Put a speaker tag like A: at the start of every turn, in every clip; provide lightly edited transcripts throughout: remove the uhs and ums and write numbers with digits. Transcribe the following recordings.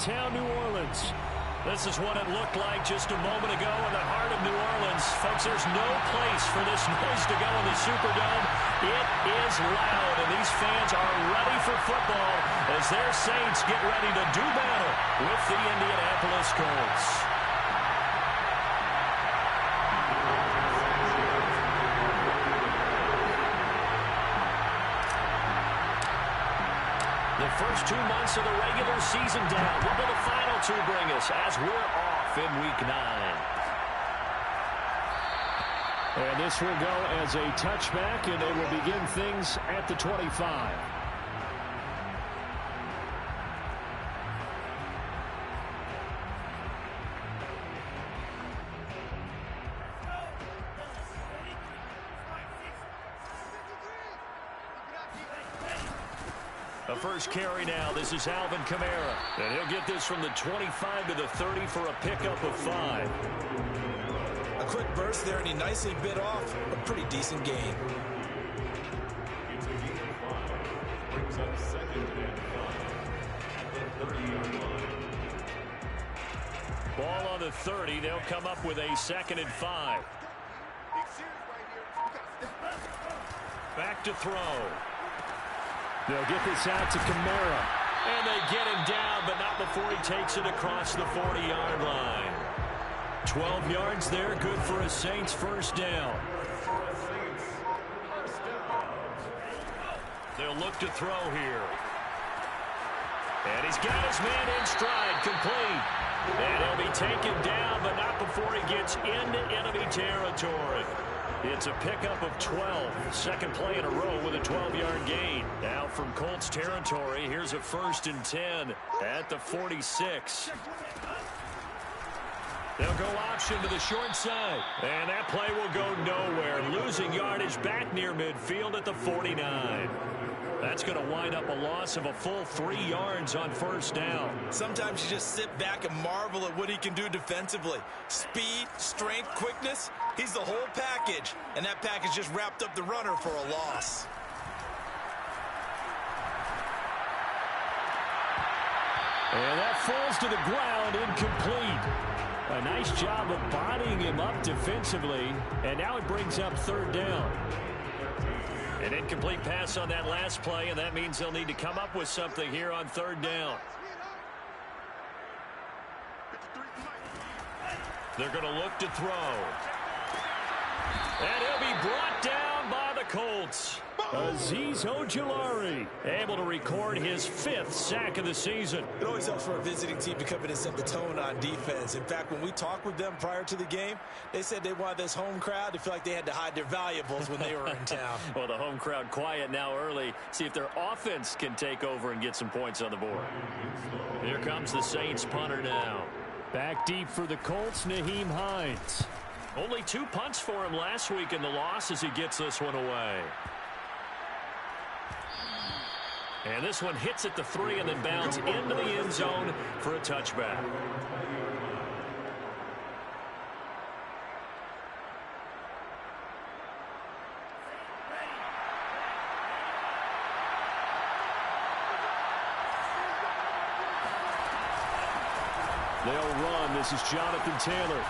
A: downtown New Orleans. This is what it looked like just a moment ago in the heart of New Orleans. Folks, there's no place for this noise to go in the Superdome. It is loud, and these fans are ready for football as their Saints get ready to do battle with the Indianapolis Colts. The first 2 months of the regular season down. What will the final 2 bring us as we're off in Week 9? And this will go as a touchback, and they will begin things at the 25. A first carry now. This is Alvin Kamara. And he'll get this from the 25 to the 30 for a pickup of 5.
B: A quick burst there, and he nicely bit off a pretty decent gain.
A: Ball on the 30. They'll come up with a 2nd and 5. Back to throw. They'll get this out to Kamara. And they get him down, but not before he takes it across the 40-yard line. 12 yards there, good for a Saints first down. They'll look to throw here. And he's got his man in stride, complete. And he'll be taken down, but not before he gets into enemy territory. It's a pickup of 12. Second play in a row with a 12-yard gain. Now from Colts territory, here's a 1st and 10 at the 46. They'll go option to the short side. And that play will go nowhere. Losing yardage back near midfield at the 49. That's going to wind up a loss of a full 3 yards on first down.
B: Sometimes you just sit back and marvel at what he can do defensively. Speed, strength, quickness. He's the whole package. And that package just wrapped up the runner for a loss.
A: And that falls to the ground, incomplete. A nice job of bodying him up defensively. And now it brings up 3rd down. An incomplete pass on that last play, and that means they'll need to come up with something here on 3rd down. They're going to look to throw. And he'll be brought down by the Colts. Azeez Ojulari able to record his 5th sack of the season.
B: It always helps for a visiting team to come in and set the tone on defense. In fact, when we talked with them prior to the game, they said they wanted this home crowd to feel like they had to hide their valuables when they were in town.
A: Well, the home crowd quiet now early. See if their offense can take over and get some points on the board. Here comes the Saints punter now. Back deep for the Colts, Nyheim Hines. Only 2 punts for him last week in the loss as he gets this one away. And this one hits at the 3 and then bounds into the end zone for a touchback. They'll run. This is Jonathan Taylor.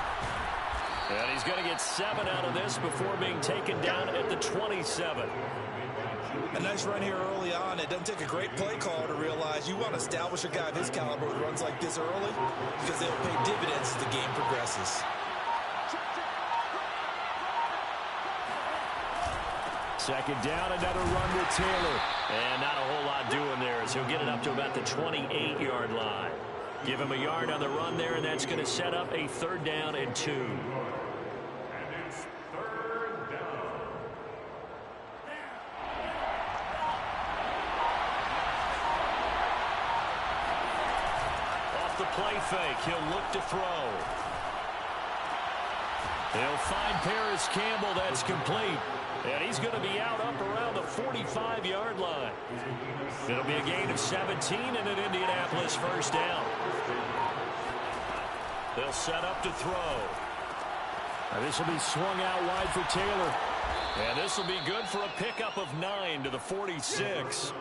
A: And he's going to get 7 out of this before being taken down at the 27.
B: A nice run here early on. It doesn't take a great play caller to realize you want to establish a guy of his caliber with runs like this early because they'll pay dividends as the game progresses.
A: Second down, another run with Taylor. And not a whole lot doing there as he'll get it up to about the 28-yard line. Give him a yard on the run there, and that's going to set up a 3rd down and 2. Play fake. He'll look to throw. They'll find Paris Campbell. That's complete. And he's going to be out up around the 45-yard line. It'll be a gain of 17 and an Indianapolis first down. They'll set up to throw. And this will be swung out wide for Taylor. And this will be good for a pickup of 9 to the 46.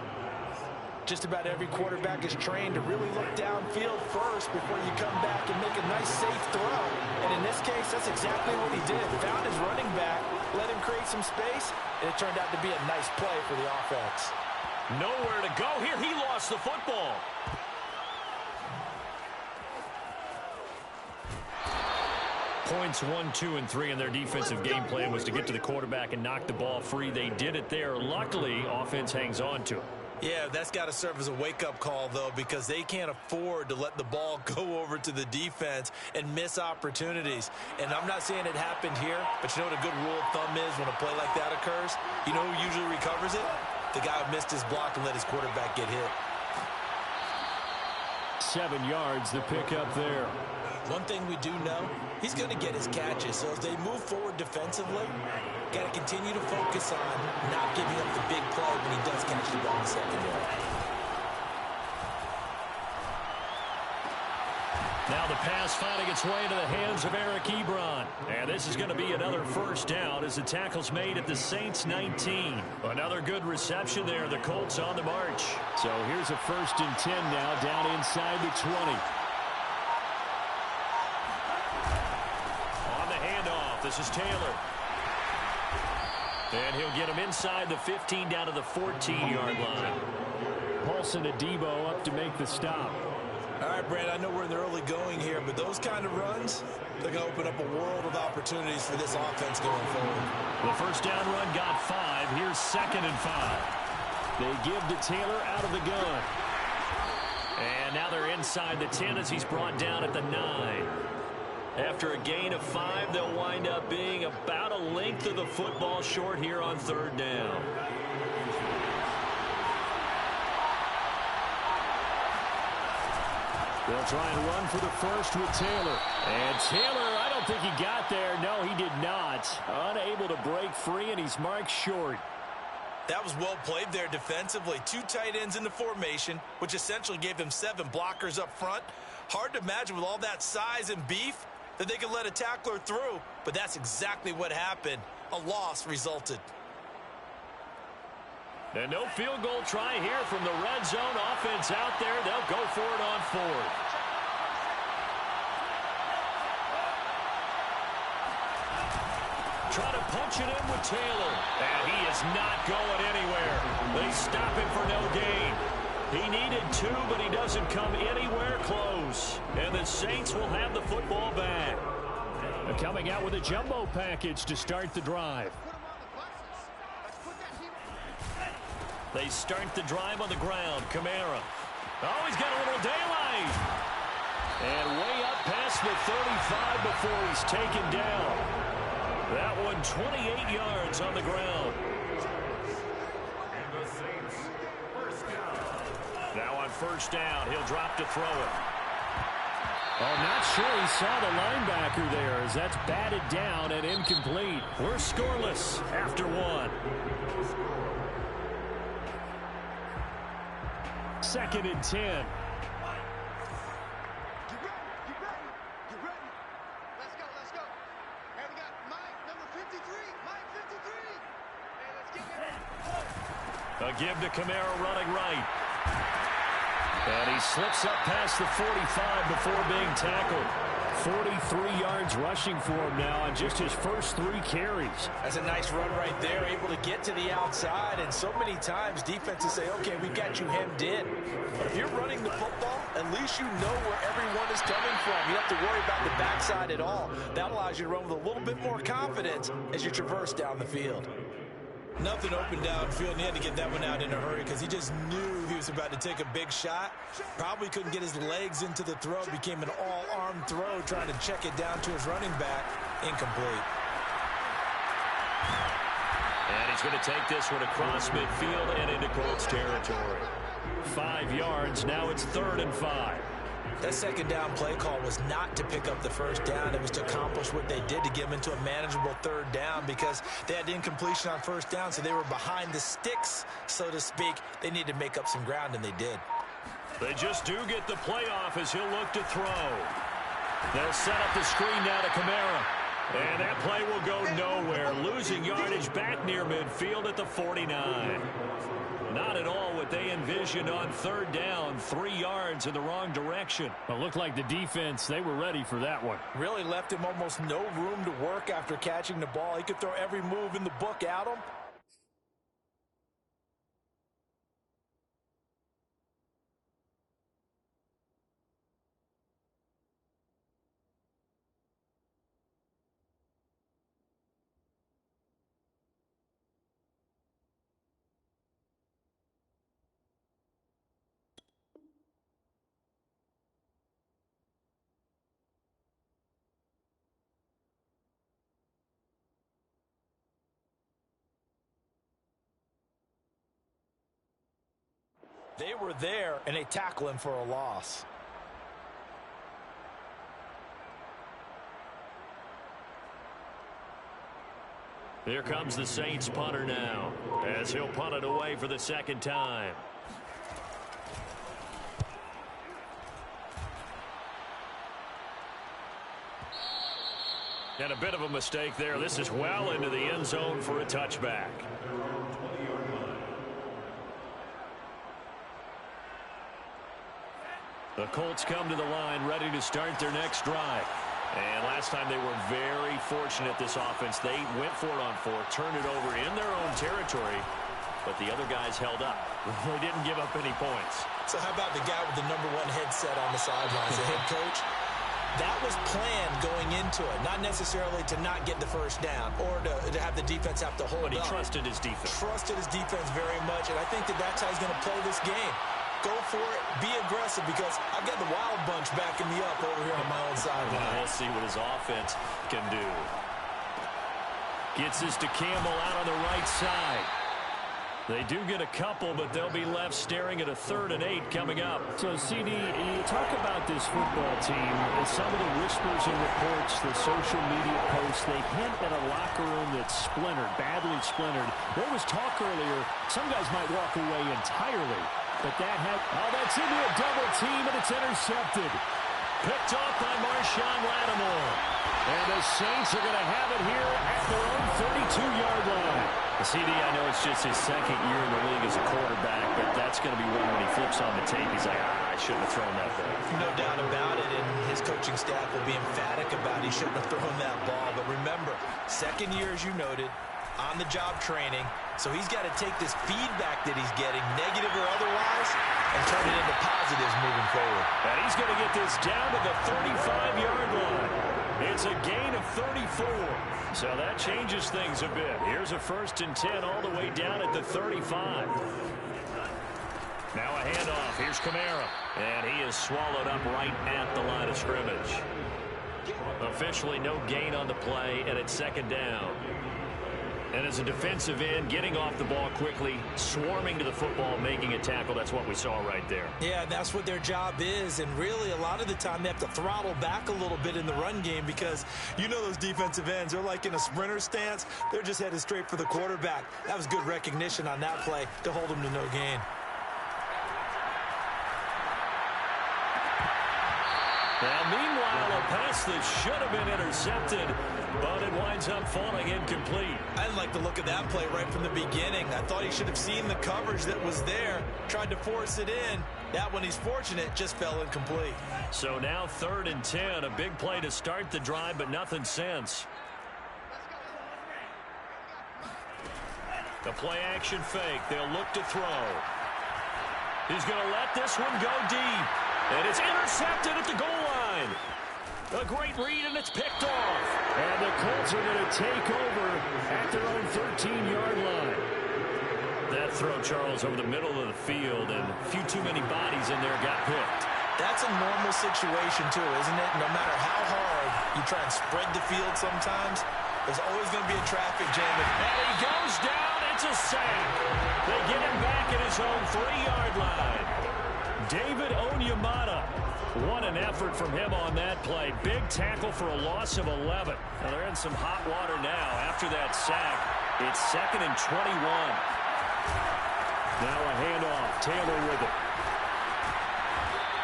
B: just about every quarterback is trained to really look downfield first before you come back and make a nice, safe throw. And in this case, that's exactly what he did. Found his running back, let him create some space, and it turned out to be a nice play for the offense.
A: Nowhere to go here. He lost the football. Points 1, 2, and 3 in their defensive game plan was to get to the quarterback and knock the ball free. They did it there. Luckily, offense hangs on to it.
B: Yeah, that's got to serve as a wake-up call, though, because they can't afford to let the ball go over to the defense and miss opportunities. And I'm not saying it happened here, but you know what a good rule of thumb is when a play like that occurs? You know who usually recovers it? The guy who missed his block and let his quarterback get hit.
A: 7 yards, the pickup there.
B: One thing we do know, he's going to get his catches. So as they move forward defensively, got to continue to focus on not giving up the big play when he does catch the ball in the secondary.
A: Now the pass finding its way into the hands of Eric Ebron. And this is going to be another first down as the tackle's made at the Saints 19. Another good reception there. The Colts on the march. So here's a 1st and 10 now down inside the 20. On the handoff, this is Taylor. And he'll get him inside the 15 down to the 14-yard line. Paulson Adebo up to make the stop.
B: All right, Brad, I know we're in the early going here, but those kind of runs, they're going to open up a world of opportunities for this offense going forward.
A: The first down run got 5. Here's 2nd and 5. They give to Taylor out of the gun. And now they're inside the 10 as he's brought down at the 9. After a gain of 5, they'll wind up being about a length of the football short here on 3rd down. They'll try and run for the first with Taylor. And Taylor, I don't think he got there. No, he did not. Unable to break free, and he's marked short.
B: That was well played there defensively. 2 tight ends in the formation, which essentially gave them 7 blockers up front. Hard to imagine with all that size and beef that they could let a tackler through, but that's exactly what happened. A loss resulted.
A: And no field goal try here from the red zone. Offense out there. They'll go for it on 4th. Try to punch it in with Taylor. And he is not going anywhere. They stop him for no gain. He needed 2, but he doesn't come anywhere close. And the Saints will have the football back. Coming out with a jumbo package to start the drive. They start the drive on the ground. Kamara. Oh, he's got a little daylight. And way up past the 35 before he's taken down. That one 28 yards on the ground. Now on 1st down, he'll drop to throw it. Oh, not sure he saw the linebacker there as that's batted down and incomplete. We're scoreless after 1. 2nd and 10.
C: Get ready. Let's go. And we got Mike, number 53. Mike, 53. Hey, let's get ready.
A: A give to Kamara running right. And he slips up past the 45 before being tackled. 43 yards rushing for him now on just his first 3 carries.
B: That's a nice run right there, able to get to the outside. And so many times defenses say, okay, we've got you hemmed in. But if you're running the football, at least you know where everyone is coming from. You don't have to worry about the backside at all. That allows you to run with a little bit more confidence as you traverse down the field. Nothing open downfield, and he had to get that one out in a hurry because he just knew he was about to take a big shot. Probably couldn't get his legs into the throw. Became an all-arm throw, trying to check it down to his running back. Incomplete.
A: And he's going to take this one across midfield and into Colts territory. 5 yards. Now it's 3rd and 5.
B: That 2nd down play call was not to pick up the 1st down. It was to accomplish what they did to get them into a manageable 3rd down because they had incompletion on 1st down, so they were behind the sticks, so to speak. They needed to make up some ground, and they did.
A: They just do get the playoff as he'll look to throw. They'll set up the screen now to Kamara. And that play will go nowhere. Losing yardage back near midfield at the 49. Not at all what they envisioned on third down. 3 yards in the wrong direction.
D: It looked like the defense, they were ready for that one.
B: Really left him almost no room to work after catching the ball. He could throw every move in the book at him. They were there, and they tackle him for a loss.
A: Here comes the Saints punter now, as he'll punt it away for the second time. And a bit of a mistake there. This is well into the end zone for a touchback. The Colts come to the line ready to start their next drive. And last time they were very fortunate, this offense. They went for it on fourth, turned it over in their own territory, but the other guys held up. They didn't give up any points.
B: So how about the guy with the #1 headset on the sidelines, the head coach? That was planned going into it, not necessarily to not get the first down or to have the defense have to hold up.
A: But he trusted his defense.
B: Trusted his defense very much, and I think that's how he's going to play this game. Go for it, be aggressive, because I've got the wild bunch backing me up over here on my own sideline.
A: We'll see what his offense can do. Gets this to Campbell out on the right side. They do get a couple, but they'll be left staring at a 3rd and 8 coming up.
D: So, CD, you talk about this football team, and some of the whispers and reports, the social media posts, they hint at a locker room that's splintered, badly splintered. There was talk earlier, some guys might walk away entirely, but that's into a double team, and it's intercepted.
A: Picked off by Marshawn Lattimore. And the Saints are going to have it here at their own 32-yard line. CD, I know it's just his second year in the league as a quarterback, but that's going to be one when he flips on the tape. He's like, I shouldn't have thrown that ball.
B: No doubt about it, and his coaching staff will be emphatic about he shouldn't have thrown that ball. But remember, second year, as you noted, on-the-job training, so he's got to take this feedback that he's getting, negative or otherwise, and turn it into positives moving forward.
A: And he's going to get this down to the 35-yard line. It's a gain of 34. So that changes things a bit. Here's a 1st and 10 all the way down at the 35. Now a handoff. Here's Kamara. And he is swallowed up right at the line of scrimmage. Officially no gain on the play, and it's 2nd down. And as a defensive end, getting off the ball quickly, swarming to the football, making a tackle, that's what we saw right there.
B: Yeah, that's what their job is, and really a lot of the time they have to throttle back a little bit in the run game because you know those defensive ends, they're like in a sprinter stance. They're just headed straight for the quarterback. That was good recognition on that play to hold them to no gain.
A: Now, meanwhile, a pass that should have been intercepted, but it winds up falling incomplete.
B: I didn't like the look of that play right from the beginning. I thought he should have seen the coverage that was there, tried to force it in. That one, he's fortunate, just fell incomplete.
A: So now 3rd and 10, a big play to start the drive, but nothing since. The play-action fake. They'll look to throw. He's going to let this one go deep. And it's intercepted at the goal line. A great read, and it's picked off.
D: And the Colts are going to take over at their own 13-yard line.
A: That throw, Charles, over the middle of the field, and a few too many bodies in there got picked.
B: That's a normal situation, too, isn't it? No matter how hard you try and spread the field sometimes, there's always going to be a traffic jam.
A: And he goes down. It's a sack. They get him back at his own 3-yard line. David Onyemata. What an effort from him on that play. Big tackle for a loss of 11. Now they're in some hot water now after that sack. It's 2nd and 21. Now a handoff. Taylor with it.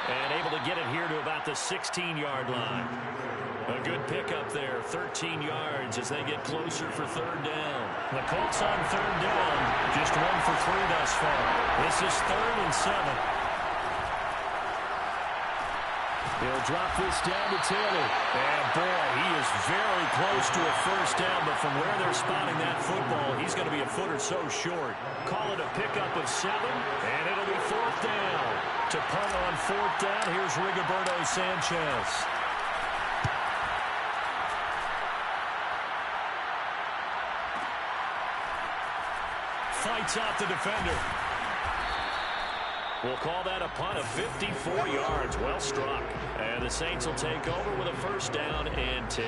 A: And able to get it here to about the 16-yard line. A good pickup there, 13 yards as they get closer for third down. The Colts on third down, just 1 for 3 thus far. This is 3rd and 7. He'll drop this down to Taylor. And boy, he is very close to a first down, but from where they're spotting that football, he's going to be a foot or so short. Call it a pickup of 7, and it'll be 4th down. To punt on 4th down, here's Rigoberto Sanchez. Fights off the defender. We'll call that a punt of 54 yards. Well struck. And the Saints will take over with a first down and 10.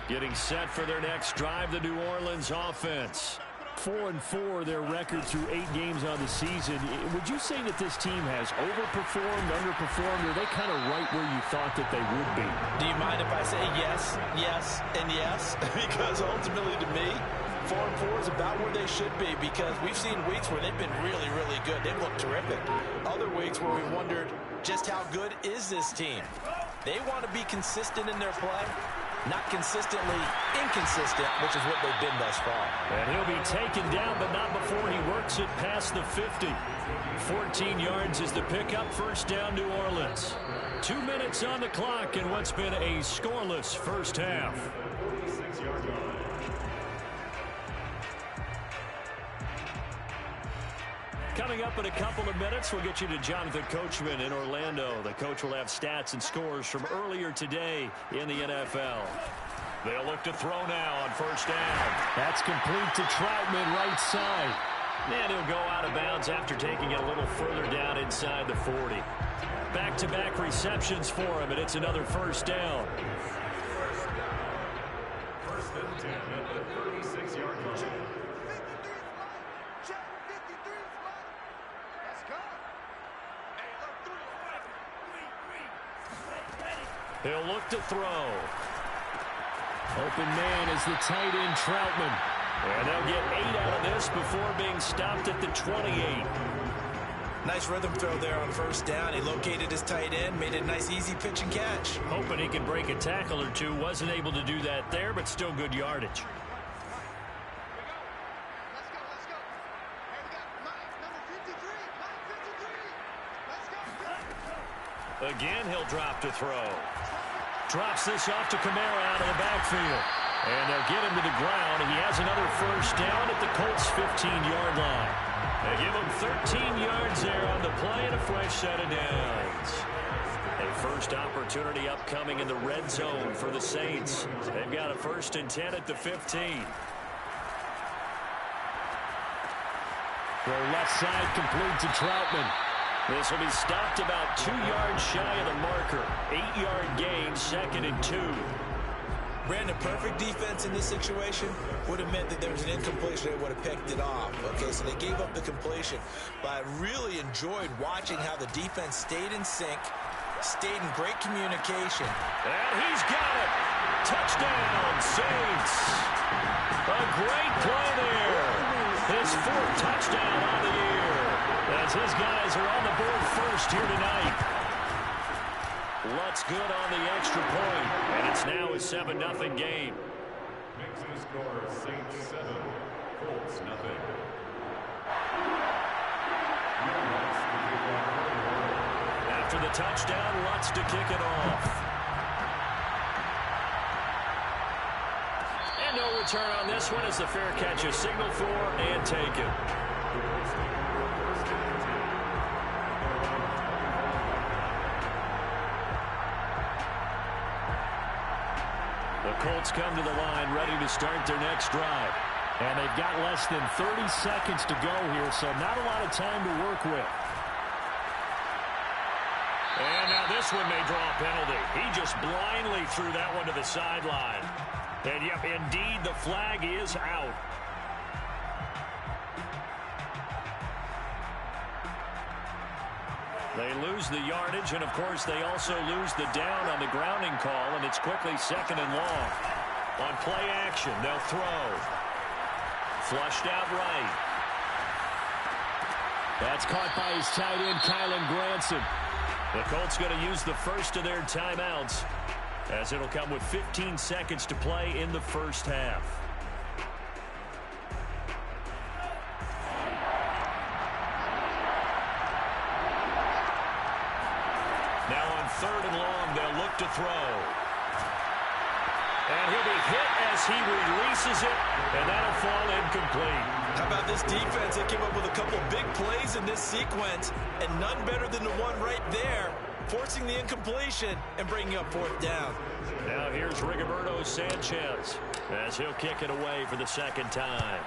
A: Getting set for their next drive, the New Orleans offense.
D: 4-4, their record through 8 games on the season. Would you say that this team has overperformed, underperformed, or are they kind of right where you thought that they would be?
B: Do you mind if I say yes, yes, and yes? Because ultimately to me, 4-4 is about where they should be, because we've seen weeks where they've been really, really good. They've looked terrific. Other weeks where we wondered just how good is this team. They want to be consistent in their play. Not consistently inconsistent, which is what they've been thus far.
A: And he'll be taken down, but not before he works it past the 50. 14 yards is the pickup. First down, New Orleans. 2 minutes on the clock in what's been a scoreless first half. Coming up in a couple of minutes, we'll get you to Jonathan Coachman in Orlando. The coach will have stats and scores from earlier today in the NFL. They'll look to throw now on first down.
D: That's complete to Troutman, right side.
A: And he'll go out of bounds after taking it a little further down inside the 40. Back-to-back receptions for him, and it's another first down.
E: First and 10 at the 36-yard line.
A: He'll look to throw.
D: Open man is the tight end, Troutman.
A: And they'll get 8 out of this before being stopped at the 28.
B: Nice rhythm throw there on first down. He located his tight end, made a nice easy pitch and catch.
A: Hoping he can break a tackle or two. Wasn't able to do that there, but still good yardage. Again, he'll drop to throw. Drops this off to Kamara out of the backfield. And they'll get him to the ground. He has another first down at the Colts' 15-yard line. They give him 13 yards there on the play and a fresh set of downs. A first opportunity upcoming in the red zone for the Saints. They've got a 1st and 10 at the 15.
D: Throw left side, complete to Troutman.
A: This will be stopped about 2 yards shy of the marker. 8-yard gain, 2nd and 2.
B: Brandon, perfect defense in this situation would have meant that there was an incompletion. They would have picked it off. Okay, so they gave up the completion. But I really enjoyed watching how the defense stayed in sync, stayed in great communication.
A: And he's got it. Touchdown, Saints. A great play there. His 4th touchdown on the year. As his guys are on the board first here tonight. Lutz good on the extra point, and it's now a 7-0 game.
E: Makes the score Saints 7, Colts nothing.
A: After the touchdown, Lutz to kick it off. And no return on this one as the fair catch is signaled for and taken. The Colts come to the line ready to start their next drive.
D: And they've got less than 30 seconds to go here, so not a lot of time to work with.
A: And now this one may draw a penalty. He just blindly threw that one to the sideline. And yep, indeed, the flag is out. They lose the yardage, and, of course, they also lose the down on the grounding call, and it's quickly 2nd and long. On play action, they'll throw. Flushed out right.
D: That's caught by his tight end, Kylen Granson.
A: The Colts going to use the first of their timeouts, as it'll come with 15 seconds to play in the first half. Now on 3rd and long, they'll look to throw. And he'll be hit as he releases it, and that'll fall incomplete.
B: How about this defense? They came up with a couple big plays in this sequence, and none better than the one right there, forcing the incompletion and bringing up 4th down.
A: Now here's Rigoberto Sanchez as he'll kick it away for the 2nd time.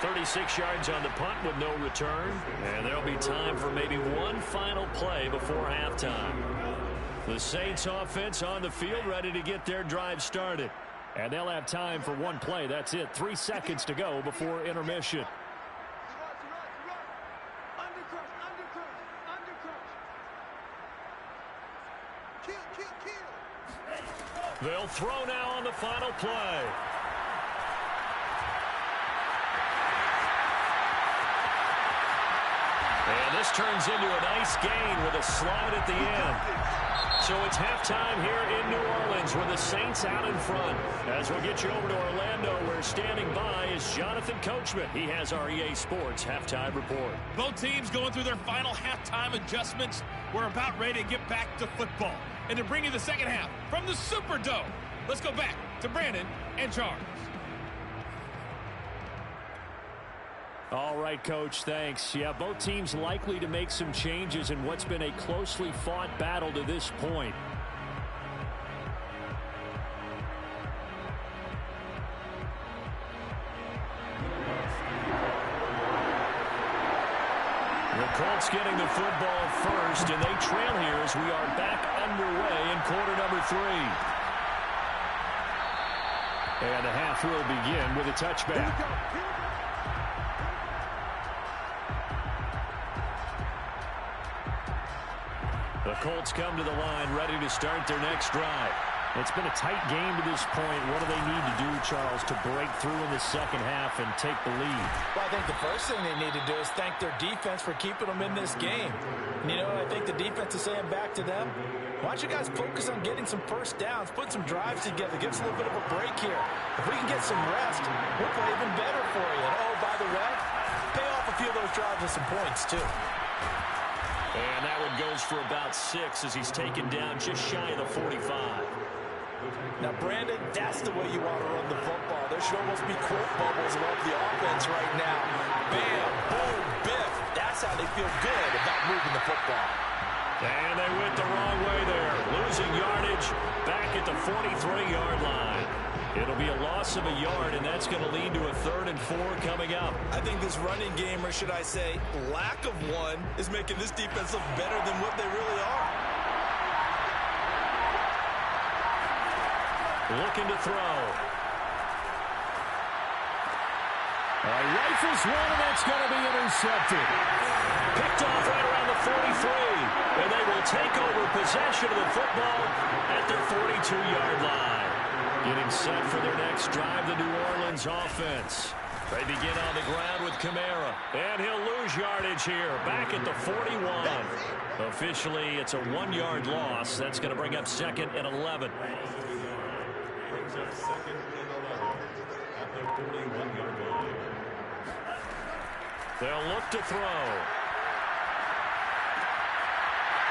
A: .36 yards on the punt with no return. And there'll be time for maybe one final play before halftime. The Saints offense on the field ready to get their drive started.
D: And they'll have time for one play. That's it. 3 seconds to go before intermission.
A: They'll throw now on the final play. And this turns into a nice gain with a slide at the end. So it's halftime here in New Orleans with the Saints out in front. As we'll get you over to Orlando, where standing by is Jonathan Coachman. He has our EA Sports halftime report.
F: Both teams going through their final halftime adjustments. We're about ready to get back to football. And to bring you the second half from the Superdome, let's go back to Brandon and Charles.
D: All right, Coach, thanks. Yeah, both teams likely to make some changes in what's been a closely fought battle to this point.
A: The Colts getting the football first, and they trail here as we are back underway in quarter number 3.
D: And the half will begin with a touchback.
A: The Colts come to the line ready to start their next drive.
D: It's been a tight game to this point. What do they need to do, Charles, to break through in the second half and take the lead?
B: Well, I think the first thing they need to do is thank their defense for keeping them in this game. And, you know, I think the defense is saying back to them, why don't you guys focus on getting some first downs, put some drives together, give us a little bit of a break here. If we can get some rest, we'll play even better for you. And, oh, by the way, pay off a few of those drives with some points, too.
A: And that one goes for about 6 as he's taken down just shy of the 45.
B: Now, Brandon, that's the way you want to run the football. There should almost be quote bubbles above the offense right now. Bam, boom, biff. That's how they feel good about moving the football.
A: And they went the wrong way there. Losing yardage back at the 43-yard line. It'll be a loss of a yard, and that's going to lead to a 3rd and 4 coming up.
B: I think this running game, or should I say lack of one, is making this defense look better than what they really are.
A: Looking to throw.
D: Rifles one, and that's going to be intercepted.
A: Picked off right around the 43. And they will take over possession of the football at their 42-yard line. Getting set for their next drive, the New Orleans offense. They begin on the ground with Kamara. And he'll lose yardage here, back at the 41. Officially, it's a 1-yard loss. That's going to bring up 2nd and 11.
E: Brings up 2nd and 11 at the 41-yard line.
A: They'll look to throw.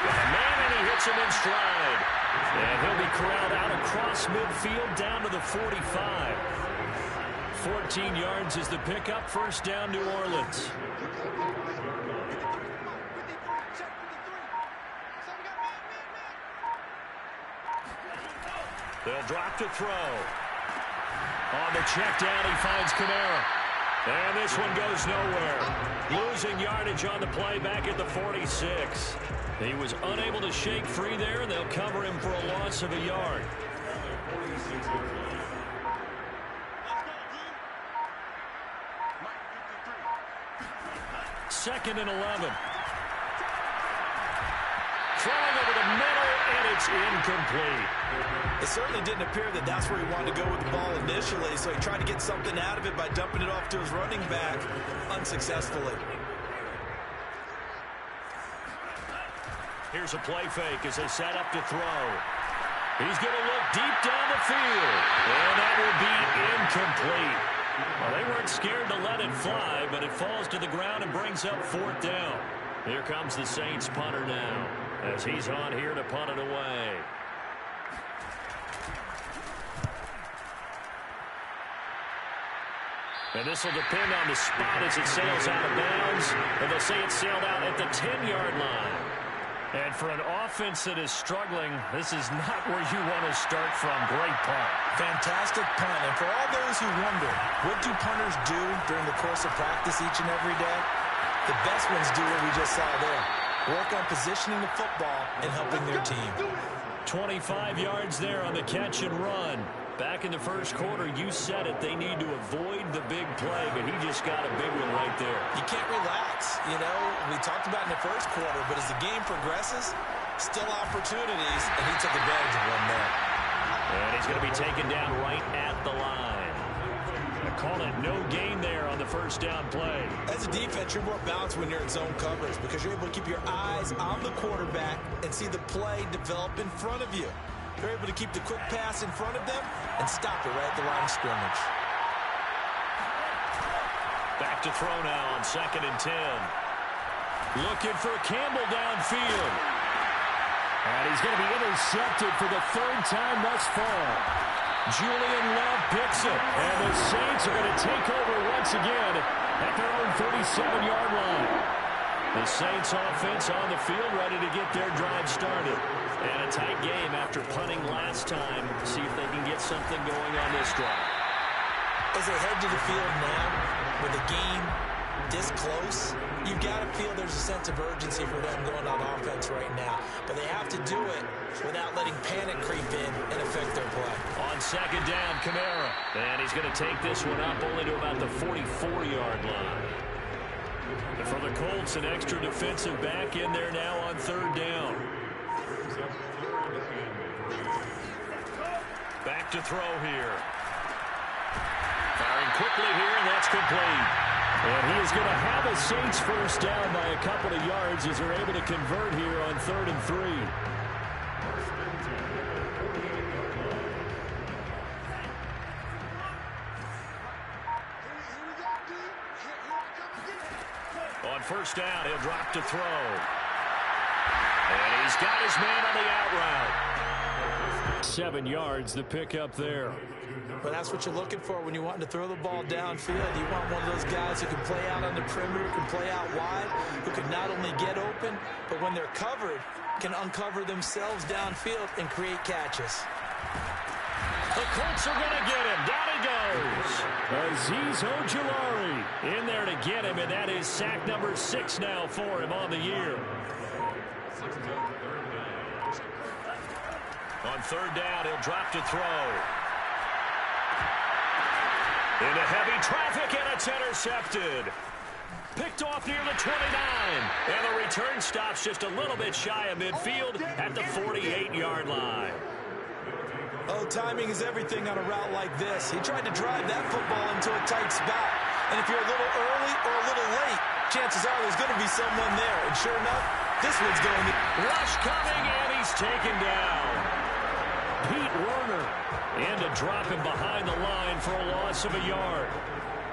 A: Got a man, and he hits him in stride. And he'll be corralled out across midfield down to the 45. 14 yards is the pickup. First down, New Orleans. They'll drop to throw. On the check down, he finds Kamara. And this one goes nowhere. Losing yardage on the play back at the 46. He was unable to shake free there, and they'll cover him for a loss of a yard. 2nd and 11. Throwing over the middle, and it's incomplete.
B: It certainly didn't appear that that's where he wanted to go with the ball initially, so he tried to get something out of it by dumping it off to his running back unsuccessfully.
A: Here's a play fake as they set up to throw. He's going to look deep down the field, and that will be incomplete. Well, they weren't scared to let it fly, but it falls to the ground and brings up 4th down. Here comes the Saints punter now, as he's on here to punt it away. And this will depend on the spot as it sails out of bounds. And they'll say it sailed out at the 10-yard line. And for an offense that is struggling, this is not where you want to start from. Great punt.
B: Fantastic punt. And for all those who wonder, what do punters do during the course of practice each and every day? The best ones do what we just saw there. Work on positioning the football and helping their team.
A: 25 yards there on the catch and run. Back in the first quarter, you said it. They need to avoid the big play, but he just got a big one right there.
B: You can't relax. You know, we talked about in the first quarter, but as the game progresses, still opportunities, and he took advantage of one there.
A: And he's going to be taken down right at the line. I call it no gain there on the first down play.
B: As a defense, you're more balanced when you're in zone coverage because you're able to keep your eyes on the quarterback and see the play develop in front of you. They're able to keep the quick pass in front of them and stop it right at the line of scrimmage.
A: Back to throw now on 2nd and 10. Looking for Campbell downfield.
D: And he's going to be intercepted for the 3rd time thus far.
A: Julian Love picks it.
D: And the Saints are going to take over once again at their own 37-yard line.
A: The Saints offense on the field ready to get their drive started. And a tight game after punting last time. See if they can get something going on this drive.
B: As they head to the field now, with the game this close, you've got to feel there's a sense of urgency for them going on offense right now. But they have to do it without letting panic creep in and affect their play.
A: On 2nd down, Kamara. And he's going to take this one up only to about the 44-yard line. And for the Colts, an extra defensive back in there now on 3rd down. Back to throw here. Firing quickly here, and that's complete.
D: And he is going to have a Saints first down by a couple of yards as they're able to convert here on 3rd and 3.
A: On 1st down, he'll drop to throw. And he's got his man on the out route.
D: 7 yards, the pickup there.
B: But that's what you're looking for when you want to throw the ball downfield. You want one of those guys who can play out on the perimeter, can play out wide, who can not only get open, but when they're covered, can uncover themselves downfield and create catches.
A: The Colts are going to get him. Down he goes.
D: Azeez Ojulari
A: in there to get him, and that is sack number 6 now for him on the year. On 3rd down, he'll drop to throw. Into heavy traffic, and it's intercepted. Picked off near the 29. And the return stops just a little bit shy of midfield at the 48-yard line.
B: Oh, timing is everything on a route like this. He tried to drive that football into a tight spot. And if you're a little early or a little late, chances are there's going to be someone there. And sure enough, this one's going to...
A: Rush coming, and he's taken down. Pete Werner in to drop him behind the line for a loss of a yard.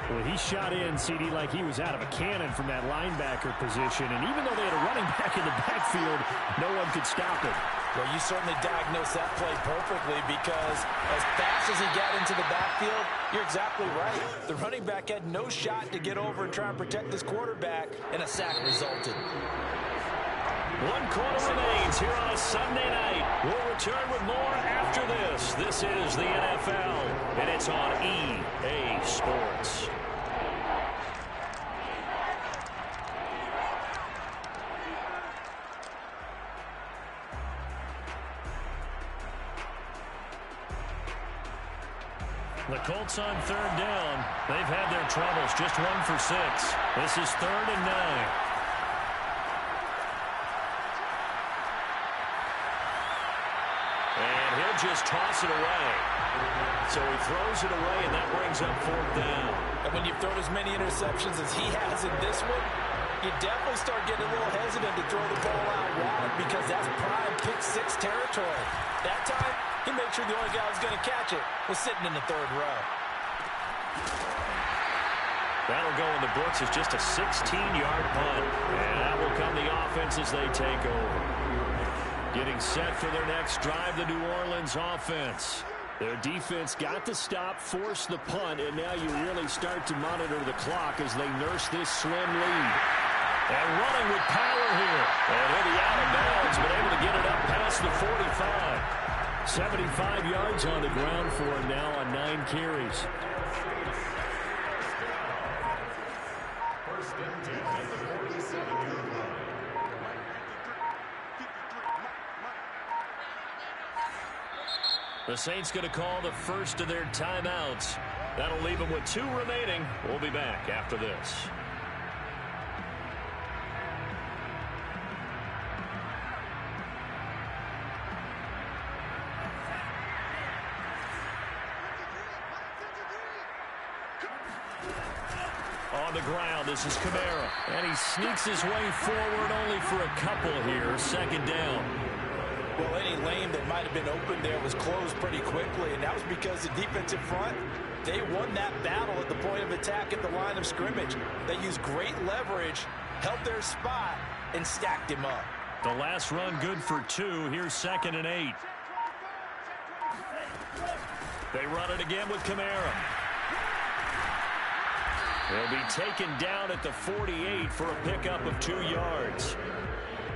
D: Well, he shot in, CD, like he was out of a cannon from that linebacker position. And even though they had a running back in the backfield, no one could stop it.
B: Well, you certainly diagnosed that play perfectly because as fast as he got into the backfield, you're exactly right. The running back had no shot to get over and try and protect this quarterback, and a sack resulted.
A: 1 quarter remains here on a Sunday night. We'll return with more after this. This is the NFL, and it's on EA Sports. The Colts on 3rd down. They've had their troubles. Just 1 for 6. This is 3rd and 9. he'll just toss it away. So he throws it away, and that brings up 4th down.
B: And when you've thrown as many interceptions as he has in this one, you definitely start getting a little hesitant to throw the ball out wide because that's prime pick-6 territory. That time, he made sure the only guy who was going to catch it was sitting in the 3rd row.
A: That'll go in the books as just a 16-yard punt. And that will come the offense as they take over. Getting set for their next drive, the New Orleans offense. Their defense got the stop, forced the punt, and now you really start to monitor the clock as they nurse this slim lead. And running with power here. And he'll be out of bounds, but able to get it up past the 45. 75 yards on the ground for him now on 9 carries. The Saints going to call the first of their timeouts. That'll leave them with 2 remaining. We'll be back after this. On the ground, this is Kamara. And he sneaks his way forward only for a couple here. 2nd down.
B: Well, any lane that might have been open there was closed pretty quickly, and that was because the defensive front, they won that battle at the point of attack at the line of scrimmage. They used great leverage, held their spot, and stacked him up.
A: The last run good for 2. Here's 2nd and 8. They run it again with Kamara. They'll be taken down at the 48 for a pickup of 2 yards.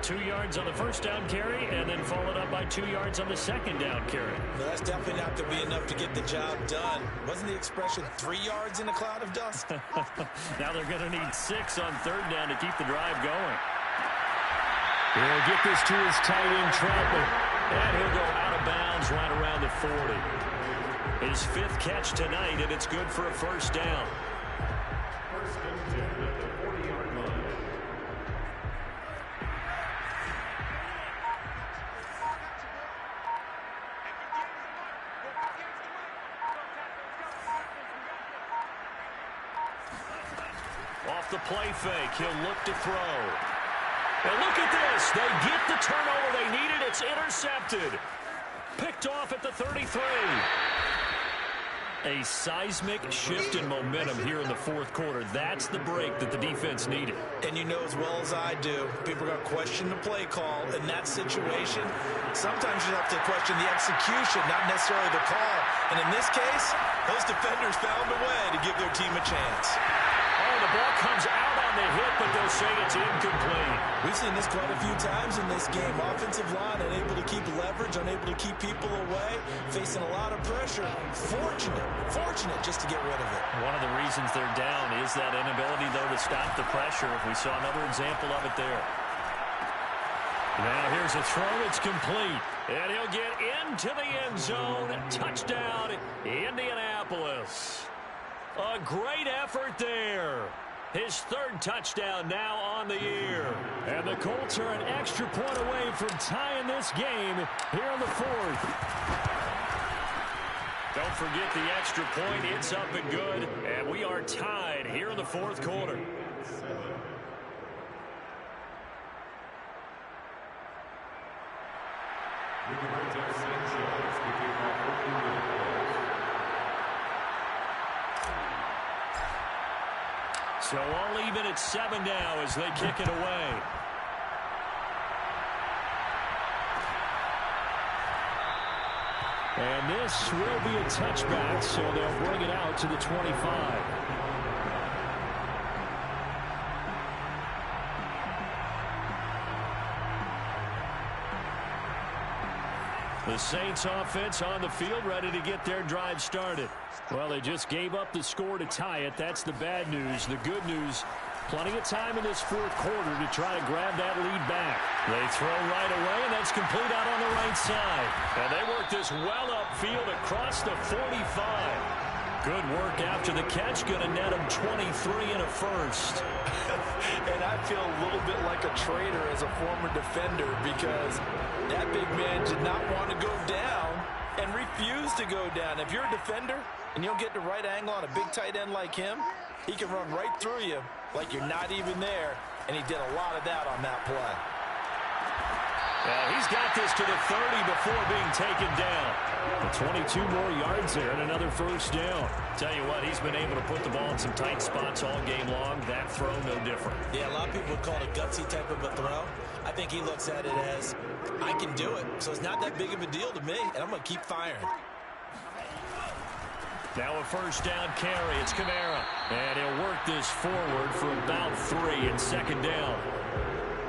A: 2 yards on the first down carry, and then followed up by 2 yards on the second down carry.
B: No, that's definitely not going to be enough to get the job done. Wasn't the expression 3 yards in a cloud of dust?
A: Now they're going to need 6 on 3rd down to keep the drive going. He'll get this to his tight end, Troutman, and he'll go out of bounds right around the 40. His 5th catch tonight, and it's good for a first down. Off the play fake, he'll look to throw. And look at this. They get the turnover they needed. It's intercepted. Picked off at the 33. A seismic shift in momentum here in the 4th quarter. That's the break that the defense needed.
B: And you know as well as I do, people are going to question the play call in that situation. Sometimes you have to question the execution, not necessarily the call. And in this case, those defenders found a way to give their team a chance.
A: Oh, the ball comes out on the hit, but they'll say it's incomplete.
B: We've seen this quite a few times in this game. Offensive line unable to keep leverage, unable to keep people away, facing a lot of pressure. Fortunate just to get rid of it.
A: One of the reasons they're down is that inability, though, to stop the pressure. We saw another example of it there. Now here's a throw. It's complete. And he'll get into the end zone. Touchdown, Indianapolis. A great effort there. His 3rd touchdown now on the year. And the Colts are an extra point away from tying this game here in the 4th. Don't forget the extra point. It's up and good. And we are tied here in the 4th quarter. So all even at 7 now as they kick it away. And this will be a touchback, so they'll bring it out to the 25. The Saints offense on the field, ready to get their drive started. Well, they just gave up the score to tie it. That's the bad news. The good news, plenty of time in this 4th quarter to try to grab that lead back. They throw right away, and that's complete out on the right side. And they work this well upfield across the 45. Good work after the catch. Going to net him 23 and a first.
B: And I feel a little bit like a traitor as a former defender because that big man did not want to go down and refuse to go down. If you're a defender and you don't get the right angle on a big tight end like him, he can run right through you like you're not even there, and he did a lot of that on that play.
D: He's got this to the 30 before being taken down. 22 more yards there and another first down.
A: Tell you what, he's been able to put the ball in some tight spots all game long. That throw, no different.
B: Yeah, a lot of people would call it a gutsy type of a throw. I think he looks at it as, I can do it, so it's not that big of a deal to me, and I'm going to keep firing.
A: Now a first down carry. It's Kamara. And he'll work this forward for about 3 and second down.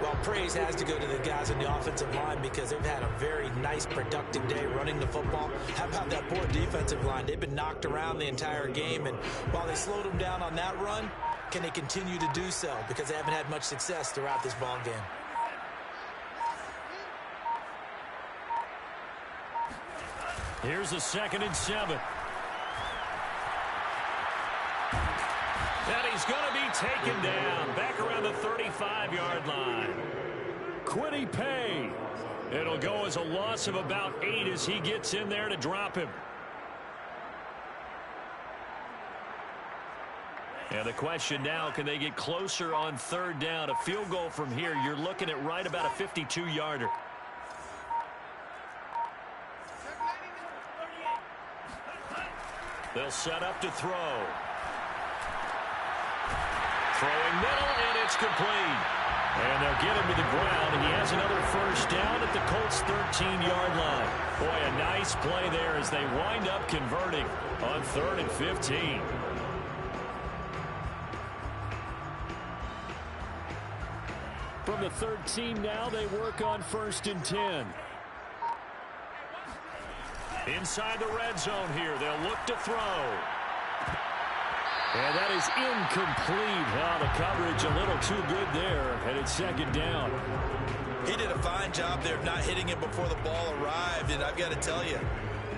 B: Well, praise has to go to the guys on the offensive line because they've had a very nice, productive day running the football. How about that poor defensive line? They've been knocked around the entire game, and while they slowed them down on that run, can they continue to do so? Because they haven't had much success throughout this ball game.
A: Here's a 2nd and 7. And he's going to be taken down back around the 35-yard line. Quiddy Pay. It'll go as a loss of about 8 as he gets in there to drop him. And the question now, can they get closer on 3rd down? A field goal from here, you're looking at right about a 52-yarder. They'll set up to throw. Throwing middle, and it's complete. And they'll get him to the ground, and he has another first down at the Colts' 13-yard line. Boy, a nice play there as they wind up converting on 3rd and 15.
D: From the 13 now, they work on 1st and 10.
A: Inside the red zone here, they'll look to throw.
D: And that is incomplete. The coverage a little too good there, and it's 2nd down.
B: He did a fine job there of not hitting it before the ball arrived, and I've got to tell you,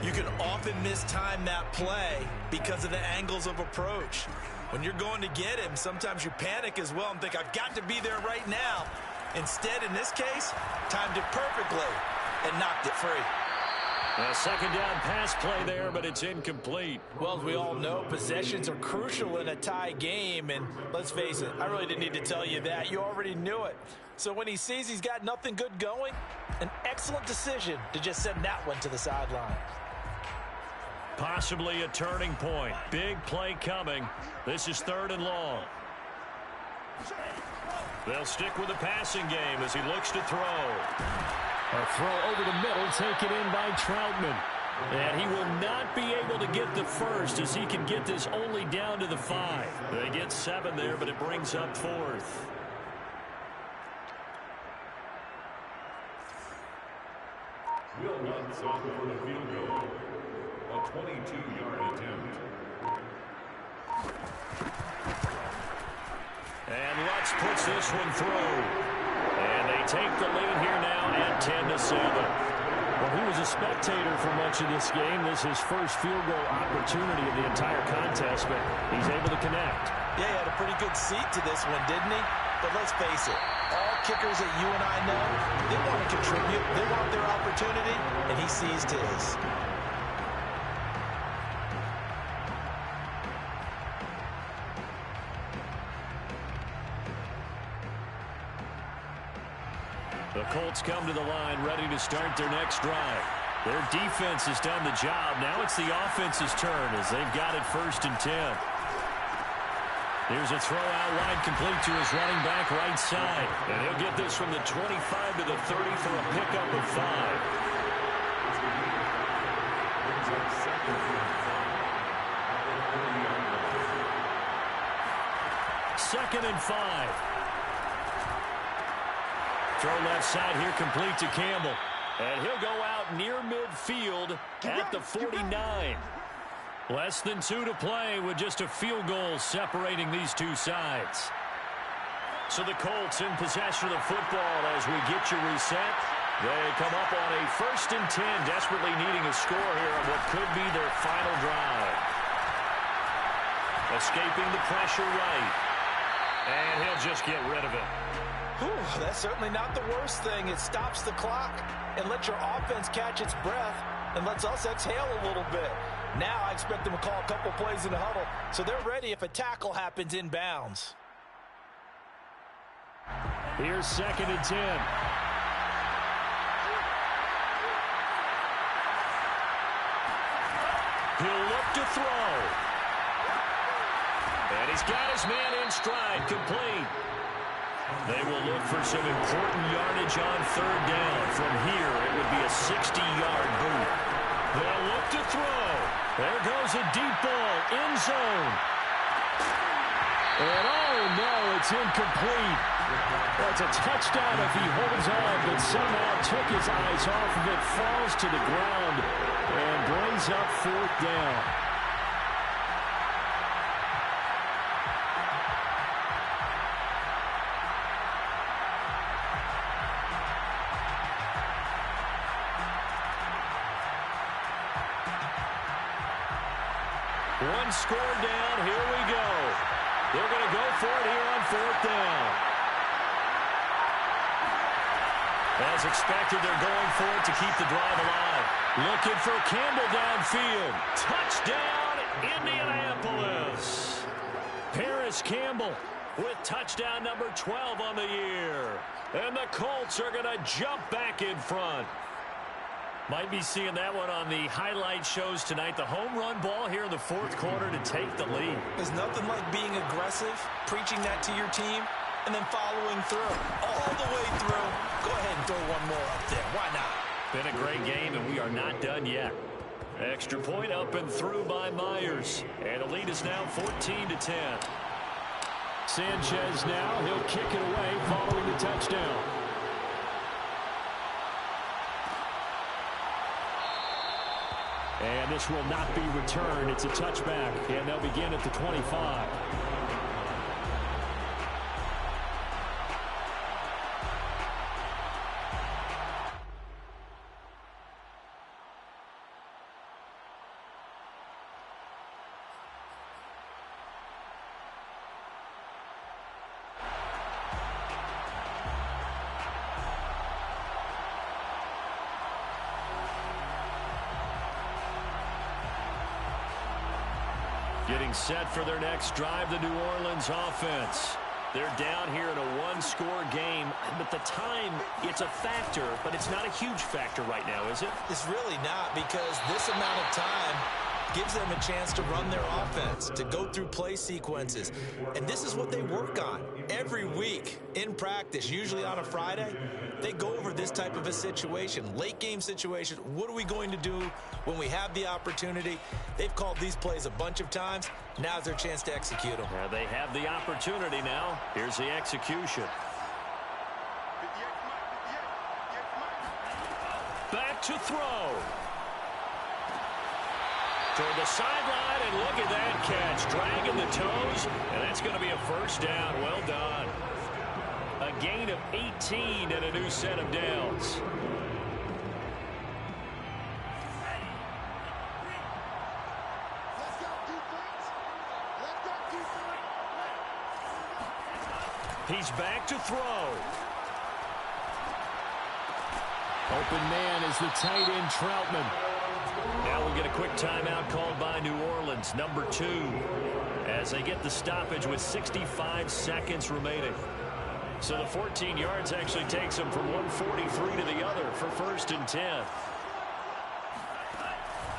B: you can often mistime that play because of the angles of approach. When you're going to get him, sometimes you panic as well and think, I've got to be there right now. Instead, in this case, timed it perfectly and knocked it free.
A: A 2nd down pass play there, but it's incomplete.
B: Well, as we all know, possessions are crucial in a tie game, and let's face it, I really didn't need to tell you that. You already knew it. So when he sees he's got nothing good going, an excellent decision to just send that one to the sideline.
A: Possibly a turning point. Big play coming. This is 3rd and long. They'll stick with the passing game as he looks to throw.
D: A throw over the middle, taken in by Troutman.
A: And he will not be able to get the first as he can get this only down to the 5. They get 7 there, but it brings up 4th.
E: Will Lutz on for the field goal. A 22-yard attempt.
A: And Lutz puts this one through. And they take the lead here now at 10-7.
D: Well, he was a spectator for much of this game. This is his first field goal opportunity of the entire contest, but he's able to connect.
B: Yeah, he had a pretty good seat to this one, didn't he? But let's face it, all kickers that you and I know, they want to contribute. They want their opportunity, and he seized his.
A: The Colts come to the line ready to start their next drive. Their defense has done the job. Now it's the offense's turn as they've got it 1st and 10. Here's a throw out wide complete to his running back right side. And he'll get this from the 25 to the 30 for a pickup of 5. 2nd and 5. Throw left side here complete to Campbell. And he'll go out near midfield at the 49. Less than 2 to play with just a field goal separating these two sides. So the Colts in possession of the football as we get you reset. They come up on a 1st and 10, desperately needing a score here on what could be their final drive. Escaping the pressure right. And he'll just get rid of it.
B: Whew, that's certainly not the worst thing. It stops the clock and lets your offense catch its breath. and lets us exhale a little bit. Now I expect them to call a couple plays in the huddle, so they're ready if a tackle happens inbounds.
D: Here's 2nd and 10.
A: He'll look to throw. And he's got his man in stride, complete. They will look for some important yardage on 3rd down. From here, it would be a 60-yard boot. They'll look to throw. There goes a deep ball, end zone. And oh no, it's incomplete. That's a touchdown if he holds on, but somehow took his eyes off of it, falls to the ground, and brings up 4th down. One score down, here we go. They're going to go for it here on 4th down. As expected, they're going for it to keep the drive alive. Looking for Campbell downfield. Touchdown, Indianapolis. Paris Campbell with touchdown number 12 on the year. And the Colts are going to jump back in front. Might be seeing that one on the highlight shows tonight. The home run ball here in the 4th quarter to take the lead.
B: There's nothing like being aggressive, preaching that to your team, and then following through. All the way through. Go ahead and throw one more up there. Why not?
A: Been a great game, and we are not done yet. Extra point up and through by Myers. And the lead is now 14-10.
D: Sanchez now. He'll kick it away following the touchdown. And this will not be returned. It's a touchback, and they'll begin at the 25. Getting set for their next drive, the New Orleans offense. They're down here in a one-score game, but the time, it's a factor, but it's not a huge factor right now, is it?
B: It's really not, because this amount of time gives them a chance to run their offense, to go through play sequences. And this is what they work on every week in practice, usually on a Friday. They go over this type of a situation, late game situation. What are we going to do when we have the opportunity? They've called these plays a bunch of times. Now's their chance to execute them.
A: Yeah, they have the opportunity now. Here's the execution. Back to throw. Toward the sideline, and look at that catch. Dragging the toes, and that's going to be a 1st down. Well done. A gain of 18 and a new set of downs. He's back to throw.
D: Open man is the tight end, Troutman.
A: Now we'll get a quick timeout called by New Orleans, number 2, as they get the stoppage with 65 seconds remaining. So the 14 yards actually takes them from 143 to the other for 1st and 10.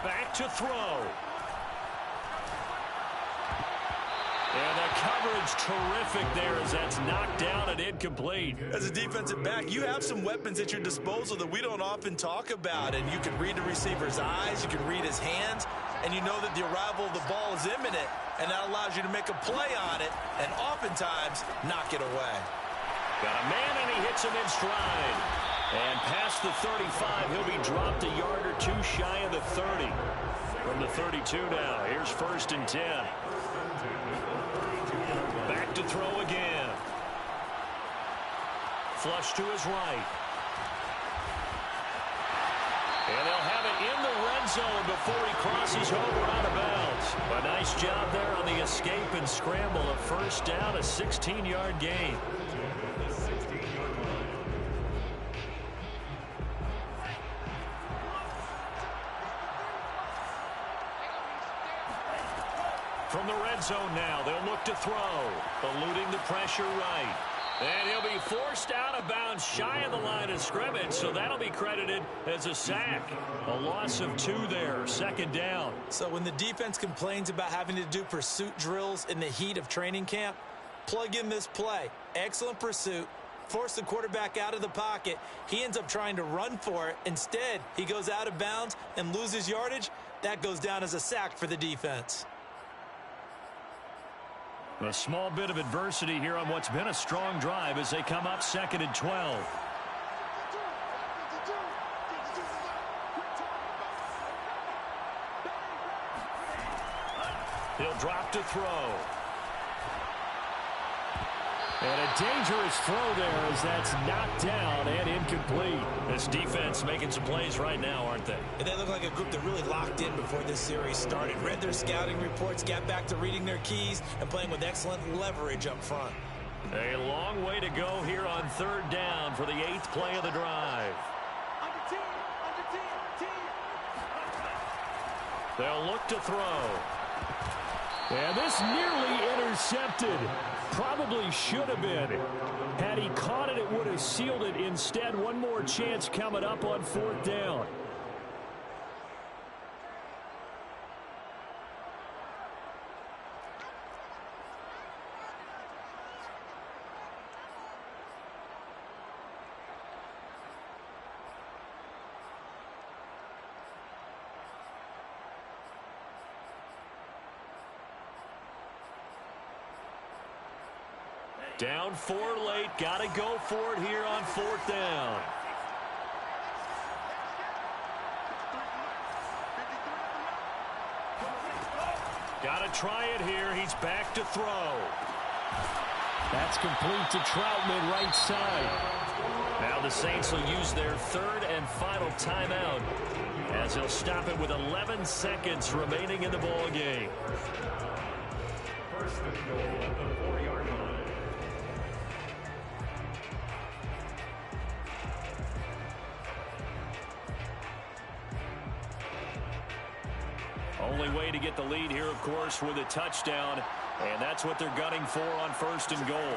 A: Back to throw. And the coverage terrific there as that's knocked down and incomplete.
B: As a defensive back, you have some weapons at your disposal that we don't often talk about. And you can read the receiver's eyes, you can read his hands, and you know that the arrival of the ball is imminent. And that allows you to make a play on it and oftentimes knock it away.
A: Got a man, and he hits him in stride. And past the 35, he'll be dropped a yard or two shy of the 30. From the 32 now, here's 1st and 10. Back to throw again. Flush to his right. And they'll have it in the red zone before he crosses over out of bounds. A nice job there on the escape and scramble. A 1st down, a 16-yard gain. From the red zone now, they'll look to throw, eluding the pressure right. And he'll be forced out of bounds shy of the line of scrimmage, so that'll be credited as a sack. A loss of 2 there, 2nd down.
B: So when the defense complains about having to do pursuit drills in the heat of training camp, plug in this play. Excellent pursuit. Force the quarterback out of the pocket. He ends up trying to run for it. Instead, he goes out of bounds and loses yardage. That goes down as a sack for the defense.
D: A small bit of adversity here on what's been a strong drive as they come up 2nd and 12.
A: He'll drop to throw.
D: And a dangerous throw there as that's knocked down and incomplete.
A: This defense making some plays right now, aren't they?
B: And they look like a group that really locked in before this series started. Read their scouting reports, got back to reading their keys, and playing with excellent leverage up front.
A: A long way to go here on 3rd down for the 8th play of the drive. They'll look to throw.
D: And this nearly intercepted. Probably should have been. Had he caught it, it would have sealed it. Instead, one more chance coming up on 4th down.
A: Down 4 late. Got to go for it here on 4th down. Got to try it here. He's back to throw.
D: That's complete to Troutman, right side.
A: Now the Saints will use their 3rd and final timeout as they'll stop it with 11 seconds remaining in the ball game.
E: First and goal at the 4-yard line.
A: Only way to get the lead here, of course, with a touchdown, and that's what they're gunning for on 1st and goal.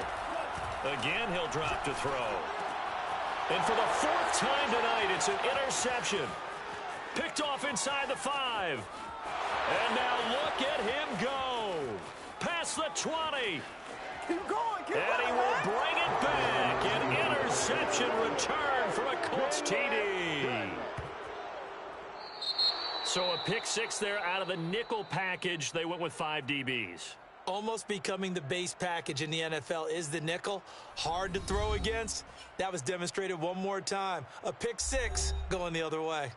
A: Again, he'll drop to throw. And for the 4th time tonight, it's an interception. Picked off inside the 5. And now look at him go. Past the 20.
C: Keep going,
A: And he will bring it back. An interception return for a Colts TD. So a pick 6 there out of the nickel package. They went with 5 DBs.
B: Almost becoming the base package in the NFL is the nickel. Hard to throw against. That was demonstrated one more time. A pick 6 going the other way.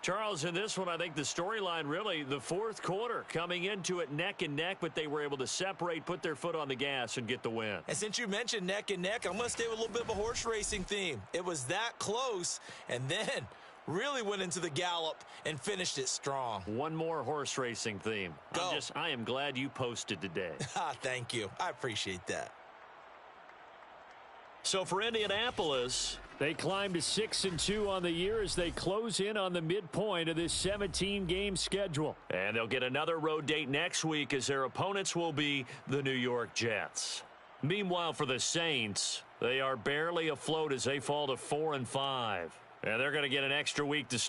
A: Charles, in this one, I think the storyline really, the 4th quarter, coming into it neck and neck, but they were able to separate, put their foot on the gas, and get the win.
B: And since you mentioned neck and neck, I'm going to stay with a little bit of a horse racing theme. It was that close, and then really went into the gallop and finished it strong.
A: One more horse racing theme.
B: Go.
A: I am glad you posted today.
B: Thank you. I appreciate that.
A: So for Indianapolis,
D: they climb to 6-2 on the year as they close in on the midpoint of this 17-game schedule.
A: and they'll get another road date next week as their opponents will be the New York Jets. Meanwhile, for the Saints, they are barely afloat as they fall to 4-5. And they're going to get an extra week to start.